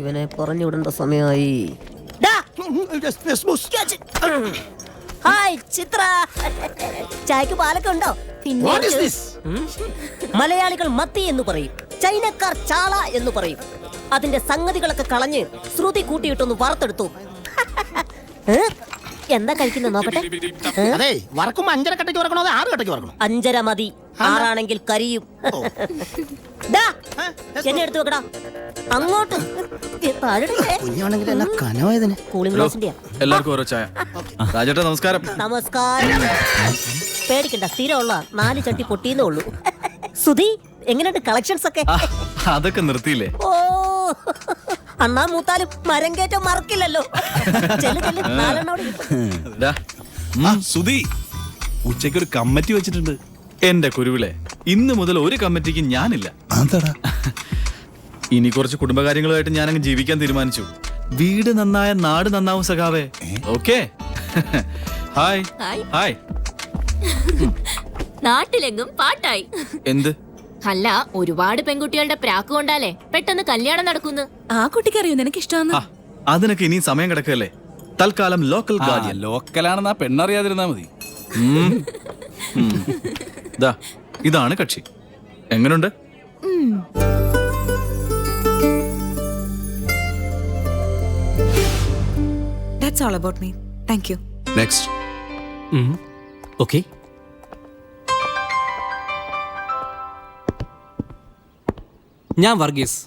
ഇവനെ പറഞ്ഞു വിടേണ്ട സമയമായി. ഹായ് ചിത്ര, ചായക്ക് പാലൊക്കെ ഉണ്ടോ? പിന്നെ മലയാളികൾ മത്തി എന്ന് പറയും, ചൈനക്കാർ ചാള എന്ന് പറയും. അതിന്റെ സംഗതികളൊക്കെ കളഞ്ഞ് ശ്രുതി കൂട്ടിയിട്ടൊന്ന് വറുത്തെടുത്തു. എന്താ കഴിക്കുന്ന നോക്കട്ടെ. അതെ, വറക്കുമ്പോ 5.5 കട്ടയ്ക്ക് വറക്കണോ 6 കട്ടയ്ക്ക് വറക്കണോ? 5.5 മതി, 6 കരിയും. എന്നെ എടുത്തു വെക്കടാ അങ്ങോട്ട്. കുഞ്ഞാണെങ്കിൽ എല്ലാം കനവായതിന്. കൂളിംഗ് ഗ്ലാസിന്റെ എല്ലാവർക്കും ഓരോ ചായ. രാജേട്ടാ നമസ്കാരം. നമസ്കാരം. പേടിക്കണ്ട, സ്ഥിരമുള്ള 4 ചട്ടി പൊട്ടിയെന്നേ ഉള്ളൂ. സുധി, എങ്ങനെയുണ്ട് കളക്ഷൻസ് ഒക്കെ? അതൊക്കെ നിർത്തിയില്ലേ? ഓ, അണ്ണാ മൂത്താലും മരം കയറ്റം മറക്കില്ലല്ലോ. സുധി, ഉച്ചയ്ക്ക് ഒരു കമ്മിറ്റി വെച്ചിട്ടുണ്ട്. എന്റെ കുരുവിളെ, ഇന്ന് മുതൽ ഒരു കമ്മിറ്റിക്ക് ഞാനില്ല. ഇനി കുറച്ച് കുടുംബകാര്യങ്ങളുമായിട്ട് ഞാനങ്ങ് ജീവിക്കാൻ തീരുമാനിച്ചു. വീട് നന്നായ നാട് നന്നാവും സഖാവേ. ഓക്കേ. Hi hi. നാട്ടിലെങ്ങും പാട്ടായി. എന്ത്? അല്ല, ഒരുപാട് പെൺകുട്ടികളുടെ പ്രാക്ക് കൊണ്ടാലേ പെട്ടെന്ന് കല്യാണം നടക്കുന്നു. ആ കുട്ടിക്ക് അറിയോ നിനക്ക് ഇഷ്ടമാണെന്ന്? അതിനൊക്കെ ഇനി സമയം കിടക്കല്ലേ. തൽക്കാലം ലോക്കൽ ഗാർഡിയൻ. ലോക്കലാണെന്ന് ആ പെണ്ണറിയാതിരുന്നാ മതി. ഇതാണ് കക്ഷി. എങ്ങനുണ്ട്? That's all about me. Thank you. Next. Okay. ഞാൻ വർഗീസ്.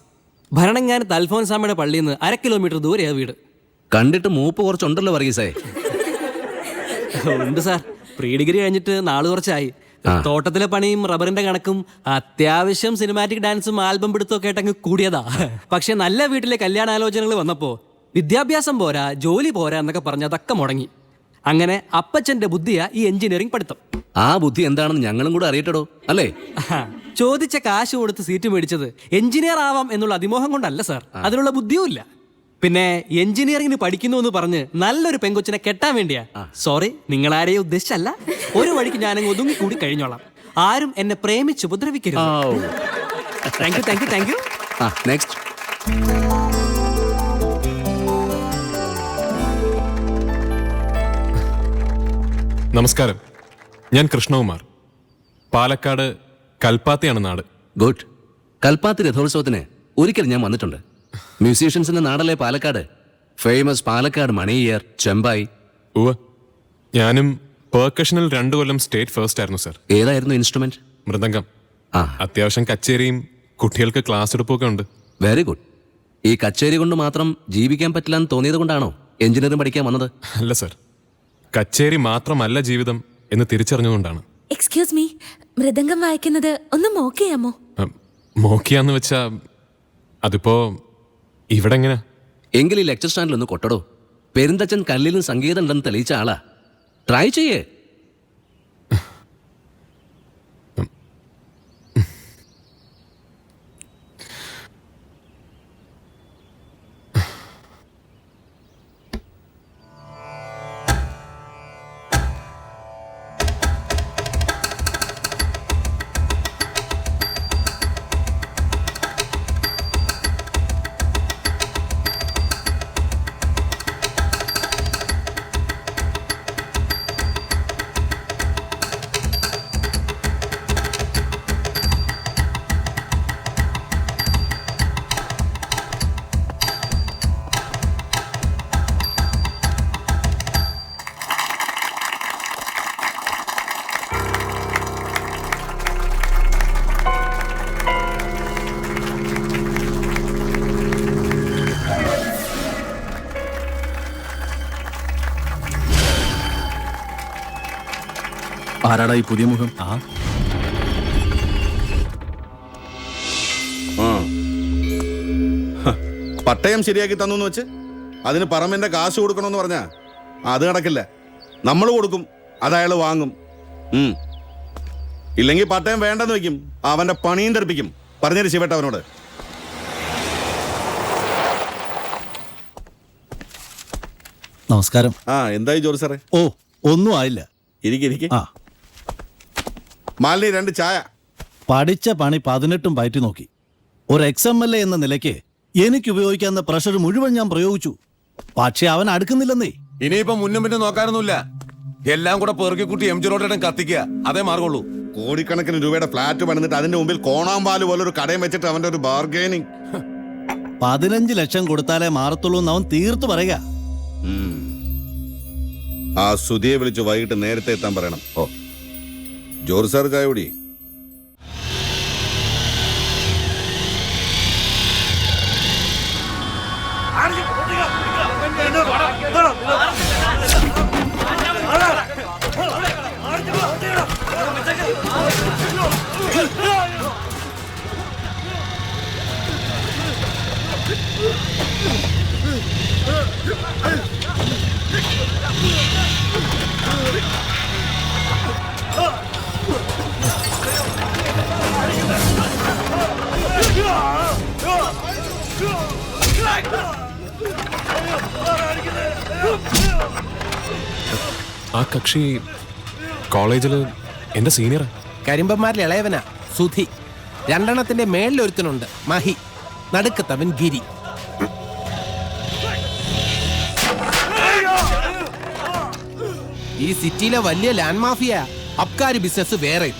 ഭരണങ്ങാനത്ത് അൽഫോൻസാമയുടെ പള്ളിയിൽ നിന്ന് 1/2 കിലോമീറ്റർ ദൂരെയാ വീട്. കണ്ടിട്ട് മൂപ്പ് കുറച്ചുണ്ടല്ലോ വർഗീസേ. ഉണ്ട് സാർ, പ്രീ ഡിഗ്രി കഴിഞ്ഞിട്ട് നാള് കുറച്ചായി. തോട്ടത്തിലെ പണിയും റബ്ബറിന്റെ കണക്കും അത്യാവശ്യം സിനിമാറ്റിക് ഡാൻസും ആൽബം പിടുത്തൊക്കെ ആയിട്ട് അങ്ങ് കൂടിയതാ. പക്ഷെ നല്ല വീട്ടിലെ കല്യാണാലോചനകൾ വന്നപ്പോ വിദ്യാഭ്യാസം പോരാ, ജോലി പോരാ എന്നൊക്കെ പറഞ്ഞ് അതൊക്കെ മുടങ്ങി. അങ്ങനെ അപ്പച്ചന്റെ ബുദ്ധിയാ ഈ എഞ്ചിനീയറിംഗ് പഠിത്തം. ആ ബുദ്ധി എന്താണെന്ന് ഞങ്ങളും കൂടെ അറിയട്ടോ അല്ലേ? ചോദിച്ച കാശ് കൊടുത്ത് സീറ്റ് മേടിച്ചത് എഞ്ചിനീയർ ആവാം എന്നുള്ള അതിമോഹം കൊണ്ടല്ല സാർ, അതിനുള്ള ബുദ്ധിയും ഇല്ല. പിന്നെ എഞ്ചിനീയറിംഗിന് പഠിക്കുന്നു എന്ന് പറഞ്ഞ് നല്ലൊരു പെങ്കൊച്ചിനെ കെട്ടാൻ വേണ്ടിയാ. സോറി, നിങ്ങളാരെയും ഉദ്ദേശിച്ചല്ല. ഒരു വഴിക്ക് ഞാനങ്ങ് ഒതുങ്ങി കൂടി കഴിഞ്ഞോളാം. ആരും എന്നെ പ്രേമിച്ച് ഉപദ്രവിക്കരുത്. Thank you thank you thank you. Next. നമസ്കാരം, ഞാൻ കൃഷ്ണകുമാർ. പാലക്കാട് കൽപ്പാത്തിയാണ് നാട്. ഗുഡ്. കൽപ്പാത്തി രഥോത്സവത്തിന് ഒരിക്കൽ ഞാൻ വന്നിട്ടുണ്ട്. മ്യൂസീഷ്യൻസിന്റെ നാടല്ലേ പാലക്കാട്. ഫേമസ് പാലക്കാട് മണിയർ, ചെമ്പായി. ഞാനും പെർക്കഷനിൽ 2 കൊല്ലം സ്റ്റേറ്റ് ഫസ്റ്റ് ആയിരുന്നു സർ. ഏതായിരുന്നു ഇൻസ്ട്രുമെന്റ്? മൃദംഗം. അത്യാവശ്യം കച്ചേരിയും കുട്ടികൾക്ക് ക്ലാസ് എടുപ്പൊക്കെ ഉണ്ട്. Very good. ഈ കച്ചേരി കൊണ്ട് മാത്രം ജീവിക്കാൻ പറ്റില്ല എന്ന് തോന്നിയത് കൊണ്ടാണോ എഞ്ചിനീയറിംഗ് പഠിക്കാൻ വന്നത്? അല്ല സർ, കച്ചേരി മാത്രമല്ല ജീവിതം എന്ന് തിരിച്ചറിഞ്ഞുകൊണ്ടാണ്. എക്സ്ക്യൂസ് മീ, മൃദംഗം വായിക്കുന്നത് ഒന്ന് മോക്ക് ചെയ്യാമോ? മോക്കിയാന്ന് വെച്ചാ അതിപ്പോ ഇവിടെ എങ്ങനെ? എങ്കിൽ ഈ ലെക്ചർ സ്റ്റാൻഡിൽ ഒന്ന് കൊട്ടടോ. പെരുന്തച്ചൻ കല്ലിലും സംഗീതം ഉണ്ടെന്ന് തെളിയിച്ച ആളാ. ട്രൈ ചെയ്യേ. ആരാടാ ഈ പുതിയ മുഖം? പട്ടയം ശരിയാക്കി തന്നു വെച്ച് അതിന് പറമ്പിന്റെ കാശ് കൊടുക്കണമെന്ന് പറഞ്ഞാ അത് നടക്കില്ല. നമ്മൾ കൊടുക്കും, അത് അയാൾ വാങ്ങും. ഇല്ലെങ്കിൽ പട്ടയം വേണ്ടെന്ന് വെക്കും, അവന്റെ പണിയും തെറിപ്പിക്കും. പറഞ്ഞൊരു ശിവട്ട അവനോട്. നമസ്കാരം. എന്തായി ജോലി സാറേ? ഒന്നും ആയില്ല. ഇരിക്കെ. മാലിനി 2 ചായ. പഠിച്ച പണി 18 പയറ്റി നോക്കി. ഒരു XMLA എന്ന നിലയ്ക്ക് എനിക്ക് ഉപയോഗിക്കാവുന്ന പ്രഷർ മുഴുവൻ ഞാൻ പ്രയോഗിച്ചു, പക്ഷെ അവൻ അടുക്കുന്നില്ലെന്നേ. ഇനിയിപ്പോ മുന്നും പിന്നെ നോക്കാനൊന്നുമില്ല, എല്ലാം കൂടെ പെറുക്കിക്കുട്ടി എം ജി റോഡിലും കത്തിക്കുക, അതേ മാർഗമുള്ളൂ. കോടിക്കണക്കിന് രൂപയുടെ ഫ്ലാറ്റ് പണിതിട്ട് അതിന്റെ മുമ്പിൽ കോണാമ്പാല് പോലെ ഒരു കടയും വെച്ചിട്ട് അവന്റെ ഒരു ബാർഗൈനിങ്. 15 ലക്ഷം കൊടുത്താലേ മാറത്തുള്ളൂ എന്ന് അവൻ തീർത്തു പറയുക. ആ സുധിയെ വിളിച്ച് വൈകിട്ട് നേരത്തെ എത്താൻ പറയണം. ഓ ജോർജ് സാർ ചായ കൂടി. ആ കക്ഷി കോളേജില് എന്റെ സീനിയറാ. കരിമ്പന്മാരിൽ ഇളയവനാ സുധി. 2 മേളിലൊരുത്തനുണ്ട് മഹി, നടുക്കത്തവൻ ഗിരി. ഈ സിറ്റിയിലെ വലിയ ലാൻഡ് മാഫിയ, അബ്കാരി ബിസിനസ് വേറെ,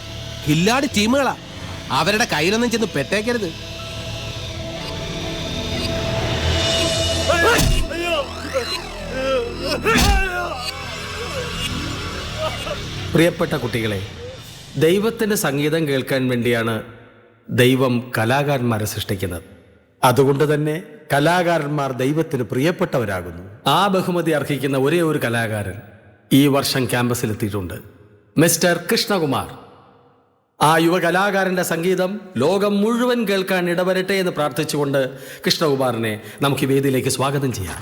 കില്ലാടി ടീമുകളാ. അവരുടെ കയ്യിലൊന്നും ചെന്ന് പെട്ടേക്കരുത്. പ്രിയപ്പെട്ട കുട്ടികളെ, ദൈവത്തിൻ്റെ സംഗീതം കേൾക്കാൻ വേണ്ടിയാണ് ദൈവം കലാകാരന്മാരെ സൃഷ്ടിക്കുന്നത്. അതുകൊണ്ട് തന്നെ കലാകാരന്മാർ ദൈവത്തിന് പ്രിയപ്പെട്ടവരാകുന്നു. ആ ബഹുമതി അർഹിക്കുന്ന ഒരേ ഒരു കലാകാരൻ ഈ വർഷം ക്യാമ്പസിലെത്തിയിട്ടുണ്ട്, മിസ്റ്റർ കൃഷ്ണകുമാർ. ആ യുവ കലാകാരൻ്റെ സംഗീതം ലോകം മുഴുവൻ കേൾക്കാൻ ഇടവരട്ടെ എന്ന് പ്രാർത്ഥിച്ചുകൊണ്ട് കൃഷ്ണകുമാറിനെ നമുക്ക് വേദിയിലേക്ക് സ്വാഗതം ചെയ്യാം.